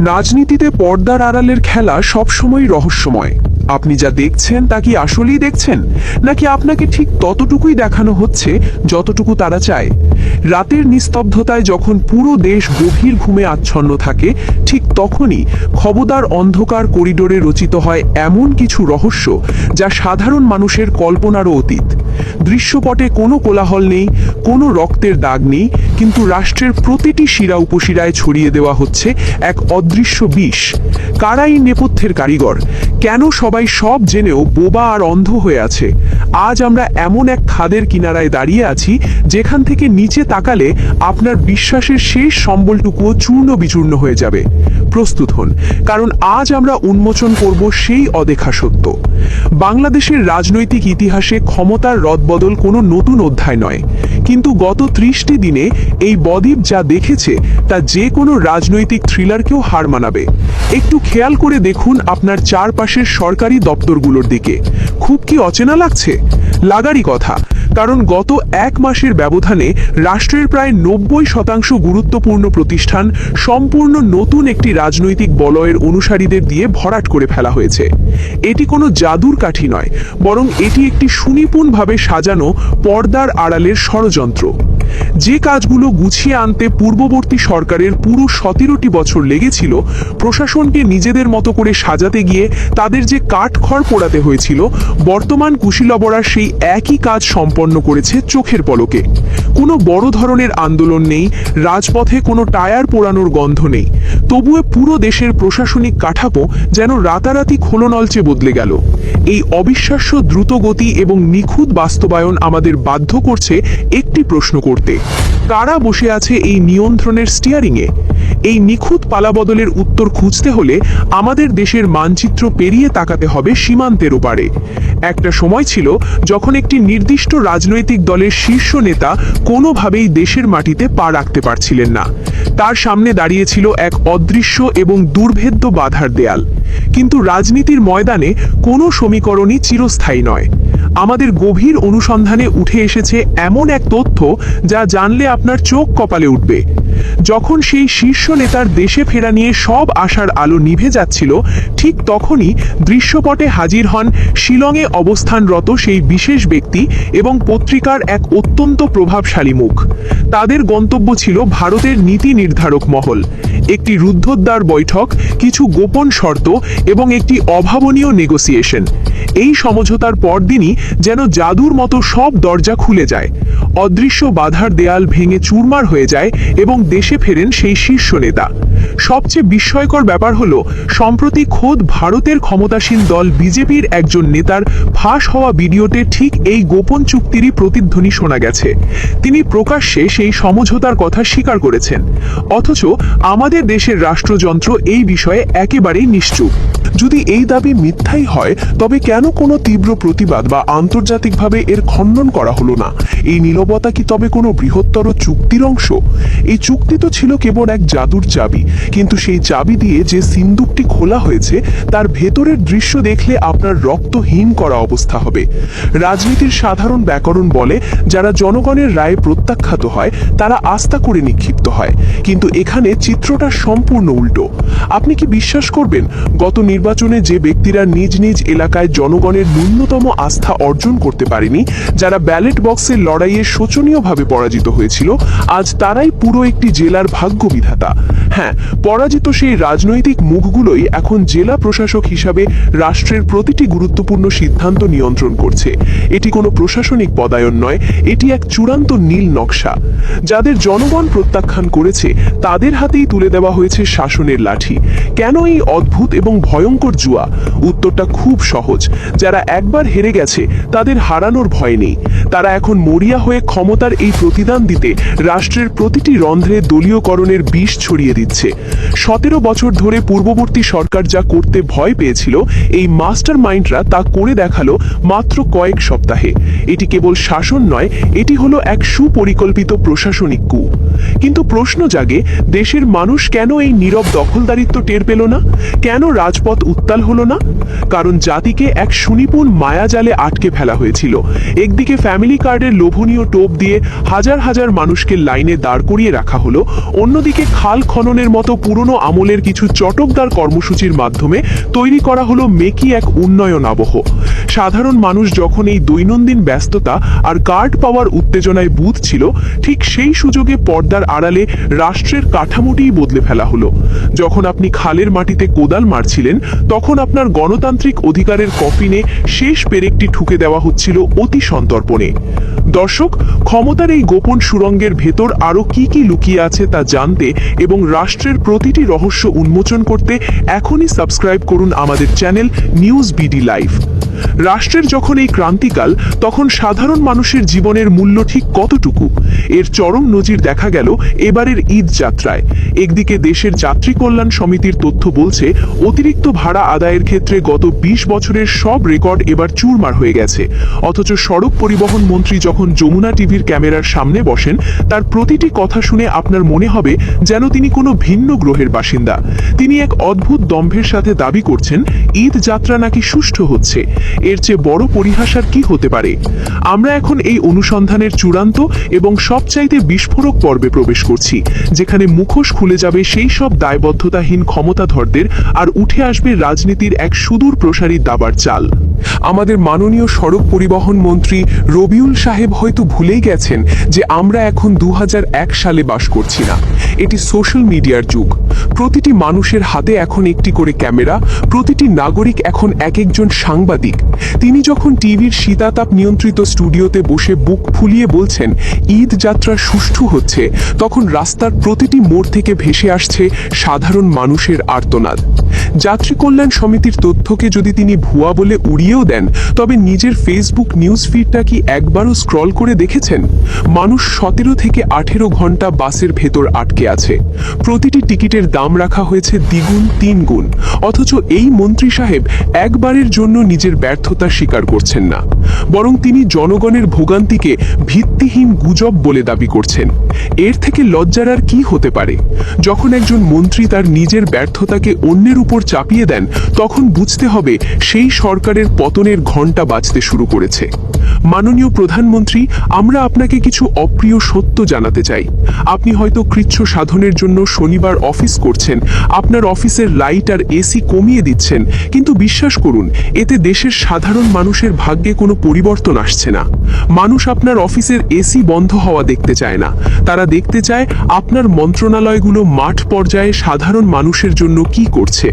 রাজনীতিতে পর্দার আড়ালের খেলা সবসময় রহস্যময়। আপনি যা দেখছেন তা কি আসলেই দেখছেন, নাকি আপনাকে ঠিক ততটুকুই দেখানো হচ্ছে যতটুকু তারা চায়? রাতের নিস্তব্ধতায় যখন পুরো দেশ গভীর ঘুমে আচ্ছন্ন থাকে, ঠিক তখনই খবরদার অন্ধকার করিডোরে রচিত হয় এমন কিছু রহস্য যা সাধারণ মানুষের কল্পনারও অতীত। দৃশ্যপটে কোনো কোলাহল নেই, কোনো রক্তের দাগ নেই, কিন্তু রাষ্ট্রের প্রতিটি শিরা উপশিরায় ছড়িয়ে দেওয়া হচ্ছে এক অদৃশ্য বিষ। কারা এই নেপথ্যের কারিগর? কেন সবাই সব জেনেও বোবা আর অন্ধ হয়ে আছে? আজ আমরা এমন এক খাদের কিনারায় দাঁড়িয়ে আছি যেখান থেকে নিচে তাকালে আপনার বিশ্বাসের শেষ সম্বলটুকুও চূর্ণ বিচূর্ণ হয়ে যাবে। প্রস্তুত হন, কারণ আজ আমরা উন্মোচন করব সেই অদেখা সত্য। বাংলাদেশের রাজনৈতিক ইতিহাসে ক্ষমতার রদবদল কোনো নতুন অধ্যায় নয়, কিন্তু গত 30টি দিনে এই বদ্বীপ যা দেখেছে তা যে কোনো রাজনৈতিক থ্রিলারকেও হার মানাবে। একটু খেয়াল করে দেখুন আপনার চারপাশের সরকারি দপ্তরগুলোর দিকে। খুব কি অচেনা লাগছে? লাগারই কথা, কারণ গত এক মাসের ব্যবধানে রাষ্ট্রের প্রায় 90% গুরুত্বপূর্ণ প্রতিষ্ঠান সম্পূর্ণ নতুন একটি রাজনৈতিক বলয়ের অনুসারীদের দিয়ে ভরাট করে ফেলা হয়েছে। এটি কোনো জাদুর কাঠি নয়, বরং এটি একটি সুনিপুণভাবে সাজানো পর্দার আড়ালের ষড়যন্ত্র। যে কাজগুলো গুছিয়ে আনতে পূর্ববর্তী সরকারের পুরো 17টি বছর লেগেছিল, প্রশাসনকে নিজেদের মতো করে সাজাতে গিয়ে তাদের যে কাঠখড় পোড়াতে হয়েছিল, বর্তমান কুশীলবরা সেই একই কাজ সম্পন্ন করেছে চোখের পলকে। কোনো বড় ধরনের আন্দোলন নেই, রাজপথে কোনো টায়ার পোড়ানোর গন্ধ নেই, তবুও পুরো দেশের প্রশাসনিক কাঠামো যেন রাতারাতি খোলনলচে বদলে গেল। এই অবিশ্বাস্য দ্রুতগতি এবং নিখুঁত বাস্তবায়ন আমাদের বাধ্য করছে একটি প্রশ্ন করতে: কারা বসে আছে এই নিয়ন্ত্রণের স্টিয়ারিংয়ে? এই নিখুঁত পালাবদলের উত্তর খুঁজতে হলে আমাদের দেশের মানচিত্র পেরিয়ে তাকাতে হবে সীমান্তের ওপারে। একটা সময় ছিল যখন একটি নির্দিষ্ট রাজনৈতিক দলের শীর্ষ নেতা কোনোভাবেই দেশের মাটিতে পা রাখতে পারছিলেন না। তার সামনে দাঁড়িয়েছিল এক অদৃশ্য এবং দুর্ভেদ্য বাধার দেয়াল। কিন্তু রাজনীতির ময়দানে কোনো সমীকরণই চিরস্থায়ী নয়। আমাদের গভীর অনুসন্ধানে উঠে এসেছে এমন এক তথ্য যা জানলে আপনার চোখ কপালে উঠবে। যখন সেই শীর্ষ নেতার দেশে ফেরা নিয়ে সব আশার আলো নিভে যাচ্ছিল, ঠিক তখনই দৃশ্যপটে হাজির হন শিলংয়ে অবস্থানরত সেই বিশেষ ব্যক্তি এবং পত্রিকার এক অত্যন্ত প্রভাবশালী মুখ। তাদের গন্তব্য ছিল ভারতের নীতি নির্ধারক মহল। একটি রুদ্ধদ্বার বৈঠক, কিছু গোপন শর্ত এবং একটি অভাবনীয় নেগোসিয়েশন। এই সমঝোতার পরদিনই যেন জাদুর মতো সব দরজা খুলে যায়। অদৃশ্য বাধার দেয়াল ভেঙে চুরমার হয়ে যায় এবং দেশে ফেরেন সেই শীর্ষ নেতা। সবচেয়ে বিস্ময়কর ব্যাপার হলো, সম্প্রতি খোদ ভারতের ক্ষমতাসীন দল বিজেপির একজন নেতার ফাঁস হওয়া ভিডিওতে ঠিক এই গোপন চুক্তিরই প্রতিধ্বনি শোনা গেছে। তিনি প্রকাশ্যে সেই সমঝোতার কথা স্বীকার করেছেন, অথচ আমাদের দেশের রাষ্ট্রযন্ত্র এই বিষয়ে একেবারেই নিশ্চুপ। যদি এই দাবি মিথ্যাই হয়, তবে কেন কোনো তীব্র প্রতিবাদ বা আন্তর্জাতিকভাবে এর খণ্ডন করা হলো না? এই নীরবতা কি তবে কোনো বৃহত্তর চুক্তির অংশ? এই চুক্তি তো ছিল কেবল এক জাদুর চাবি, কিন্তু সেই চাবি দিয়ে যে সিন্দুকটি খোলা হয়েছে তার ভেতরের দৃশ্য দেখলে আপনার রক্তহীন করা অবস্থা হবে। রাজনীতির সাধারণ ব্যাকরণ বলে, যারা জনগণের রায়ে প্রত্যাখ্যাত হয় তারা আস্থা করে নিক্ষিপ্ত হয়, কিন্তু এখানে চিত্রটা সম্পূর্ণ উল্টো। আপনি কি বিশ্বাস করবেন, গত নির্বাচনে যে ব্যক্তিরা নিজ নিজ এলাকায় জনগণের ন্যূনতম আস্থা অর্জন করতে পারেনি, যারা ব্যালট বক্সের লড়াইয়ে শোচনীয়ভাবে পরাজিত হয়েছিল, আজ তারাই পুরো একটি জেলার ভাগ্য বিধাতা। হ্যাঁ, পরাজিত সেই রাজনৈতিক মুখগুলোই এখন জেলা প্রশাসক হিসাবে রাষ্ট্রের প্রতিটি গুরুত্বপূর্ণ সিদ্ধান্ত নিয়ন্ত্রণ করছে। এটি কোনো প্রশাসনিক পদায়ন নয়, এটি এক চূড়ান্ত নীল নকশা। যাদের জনগণ প্রত্যাখ্যান করেছে তাদের হাতেই তুলে দেওয়া হয়েছে শাসনের লাঠি। কেন এই অদ্ভুত এবং ভয়ঙ্কর জুয়া? উত্তরটা খুব সহজ। যারা একবার হেরে গেছে তাদের হারানোর ভয় নেই। তারা এখন মরিয়া হয়ে ক্ষমতার এই প্রতিদান দিতে রাষ্ট্রের প্রতিটি রন্ধ্রে দলীয়করণের বিষ ছড়িয়ে দিচ্ছে। 17 বছর ধরে পূর্ববর্তী সরকার যা করতে ভয় পেয়েছিল, এই মাস্টার মাইন্ডরা তা করে দেখালো মাত্র কয়েক সপ্তাহে। এটি কেবল শাসন নয়, এটি হলো এক সুপরিকল্পিত প্রশাসনিক কূ। কিন্তু প্রশ্ন জাগে, দেশের মানুষ কেন এই নীরব দখলদারিত্ব টের পেল না? কেন রাজপথ রাজপথ উত্তাল হলো না? কারণ জাতিকে এক সুনিপুণ মায়াজালে আটকে ফেলা হয়েছিল। একদিকে ফ্যামিলি কার্ডের লোভনীয় টোপ দিয়ে হাজার হাজার মানুষকে লাইনে দাঁড় করিয়ে রাখা হলো, অন্যদিকে খাল খননের মতো পুরনো আমলের কিছু চটকদার কর্মসূচির মাধ্যমে তৈরি করা হলো মেকি এক উন্নয়ন আবহ। সাধারণ মানুষ যখন এই দৈনন্দিন ব্যস্ততা আর কার্ড পাওয়ার উত্তেজনায় বুঁদ ছিল, ঠিক সেই সুযোগে পর্দার আড়ালে রাষ্ট্রের কাঠামোটিই বদলে ফেলা হলো। যখন আপনি খালের মাটিতে কোদাল মারছিলেন, তখন আপনার গণতান্ত্রিক অধিকারের কফিনে শেষ পেরেকটি ঠুকে দেওয়া হচ্ছিল অতি সন্তর্পণে। দর্শক, ক্ষমতার এই গোপন সুড়ঙ্গের ভেতর আরও কি কি লুকিয়ে আছে তা জানতে এবং রাষ্ট্রের প্রতিটি রহস্য উন্মোচন করতে এখনই সাবস্ক্রাইব করুন আমাদের চ্যানেল নিউজ বিডি লাইভ। রাষ্ট্রের যখন এই ক্রান্তিকাল, তখন সাধারণ মানুষের জীবনের মূল্য ঠিক কতটুকু? এর চরম নজির দেখা গেল এবারের ঈদ যাত্রায়। একদিকে দেশের যাত্রী কল্যাণ সমিতির তথ্য বলছে, অতিরিক্ত ভাড়া আদায়ের ক্ষেত্রে গত 20 বছরের সব রেকর্ড এবার চুরমার হয়ে গেছে। অথচ সড়ক পরিবহন মন্ত্রী যখন যমুনা টিভির ক্যামেরার সামনে বসেন, তার প্রতিটি কথা শুনে আপনার মনে হবে যেন তিনি কোনো ভিন্ন গ্রহের বাসিন্দা। তিনি এক অদ্ভুত দম্ভের সাথে দাবি করছেন ঈদ যাত্রা নাকি সুষ্ঠু হচ্ছে। এর চেয়ে বড় পরিহাস আর কি হতে পারে? আমরা এখন এই অনুসন্ধানের চূড়ান্ত এবং সবচাইতে বিস্ফোরক পর্বে প্রবেশ করছি, যেখানে মুখোশ খুলে যাবে সেই সব দায়বদ্ধতাহীন ক্ষমতাধরদের আর উঠে আসবে রাজনীতির এক সুদূর প্রসারী দাবার চাল। আমাদের মাননীয় সড়ক পরিবহন মন্ত্রী রবিউল সাহেব হয়তো ভুলেই গেছেন যে আমরা এখন 2001 সালে বাস করছি না। এটি সোশ্যাল মিডিয়ার যুগ। প্রতিটি মানুষের হাতে এখন একটি করে ক্যামেরা, প্রতিটি নাগরিক এখন এক একজন সাংবাদিক। তিনি যখন টিভির শীতাতাপ নিয়ন্ত্রিত স্টুডিওতে বসে বুক ফুলিয়ে বলছেন ঈদ যাত্রা সুষ্ঠু হচ্ছে, তখন রাস্তার প্রতিটি মোড় থেকে ভেসে আসছে সাধারণ মানুষের আর্তনাদ। যাত্রী কল্যাণ সমিতির তথ্যকে যদি তিনি ভুয়া বলে উড়িয়েও দেন, তবে নিজের ফেসবুক নিউজ ফিডটা কি একবারও স্ক্রল করে দেখেছেন? মানুষ 17 থেকে 18 ঘন্টা বাসের ভেতর আটকে আছে। প্রতিটি টিকিটের দাম রাখা হয়েছে দ্বিগুণ 3 গুণ। অথচ এই মন্ত্রী সাহেব একবারের জন্য নিজের ব্যর্থতা স্বীকার করছেন না, বরং তিনি জনগণের ভোগান্তিকে ভিত্তিহীন গুজব বলে দাবি করছেন। এর থেকে লজ্জার আর কি হতে পারে? যখন একজন মন্ত্রী তার নিজের ব্যর্থতাকে অন্যের উপর চাপিয়ে দেন, তখন বুঝতে হবে সেই সরকারের পতনের ঘণ্টা বাজতে শুরু করেছে। মাননীয় প্রধানমন্ত্রী, আমরা আপনাকে কিছু অপ্রিয় সত্য জানাতে চাই। আপনি হয়তো কৃচ্ছ সাধনের জন্য শনিবার অফিস করছেন, আপনার অফিসের লাইট আর এসি কমিয়ে দিচ্ছেন, কিন্তু বিশ্বাস করুন, এতে দেশের সাধারণ মানুষের ভাগ্যে কোনো পরিবর্তন আসছে না। মানুষ আপনার অফিসের এসি বন্ধ হওয়া দেখতে চায় না, তারা দেখতে চায় আপনার মন্ত্রণালয়গুলো মাঠ পর্যায়ে সাধারণ মানুষের জন্য কি করছে।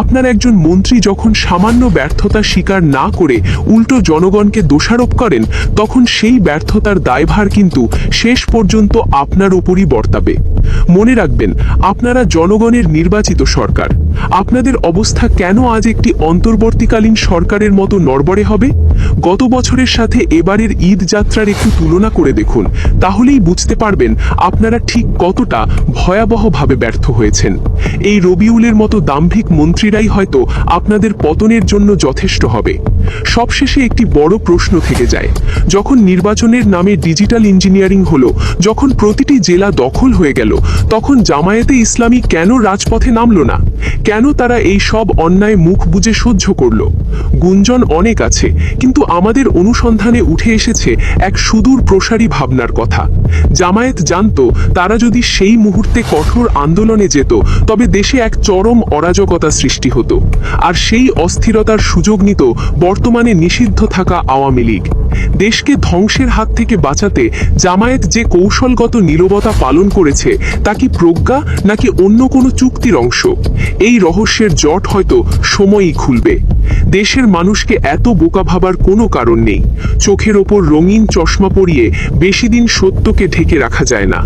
আপনার একজন মন্ত্রী যখন সামান্য ব্যর্থতা স্বীকার না করে উল্টো জনগণকে দোষারোপ করেন, তখন সেই ব্যর্থতার দায়ভার কিন্তু শেষ পর্যন্ত আপনার উপরই বর্তাবে। মনে রাখবেন, আপনারা জনগণের নির্বাচিত সরকার। আপনাদের অবস্থা কেন আজ একটি অন্তর্বর্তীকালীন সরকারের মতো নড়বড়ে হবে? গত বছরের সাথে এবারের ঈদ যাত্রার একটু তুলনা করে দেখুন, তাহলেই বুঝতে পারবেন আপনারা ঠিক কতটা ভয়াবহভাবে ব্যর্থ হয়েছেন। এই রবিউলের মতো দাম্ভিক মন্ত্রীরাই হয়তো আপনাদের পতনের জন্য যথেষ্ট হবে। সবশেষে একটি বড় প্রশ্ন থেকে যায়, যখন নির্বাচনের নামে ডিজিটাল ইঞ্জিনিয়ারিং হলো, যখন প্রতিটি জেলা দখল হয়ে গেল, তখন জামায়াতে ইসলামী কেন রাজপথে নামলো না? কেন তারা এই সব অন্যায় মুখ বুজে সহ্য করলো? গুঞ্জন অনেক আছে, কিন্তু আমাদের অনুসন্ধানে উঠে এসেছে এক সুদূর প্রসারী ভাবনার কথা। জামায়াত জানতো তারা যদি সেই মুহূর্তে কঠোর আন্দোলনে যেত, তবে দেশে এক চরম অরাজকতা সৃষ্টি হতো, আর সেই অস্থিরতার সুযোগ নিত বর্তমানে নিষিদ্ধ থাকা আওয়ামী লীগ। দেশকে ধ্বংসের হাত থেকে বাঁচাতে জামায়াত যে কৌশলগত নীরবতা পালন করেছে, তা কি প্রজ্ঞা নাকি অন্য কোনো চুক্তির অংশ? এই রহস্যের জট হয়তো সময়ই খুলবে। দেশের মানুষকে এত বোকা ভাবার কোনো কারণ নেই। চোখের ওপর রঙিন চশমা পরিয়ে বেশি দিন সত্যকে ঢেকে রাখা যায় না।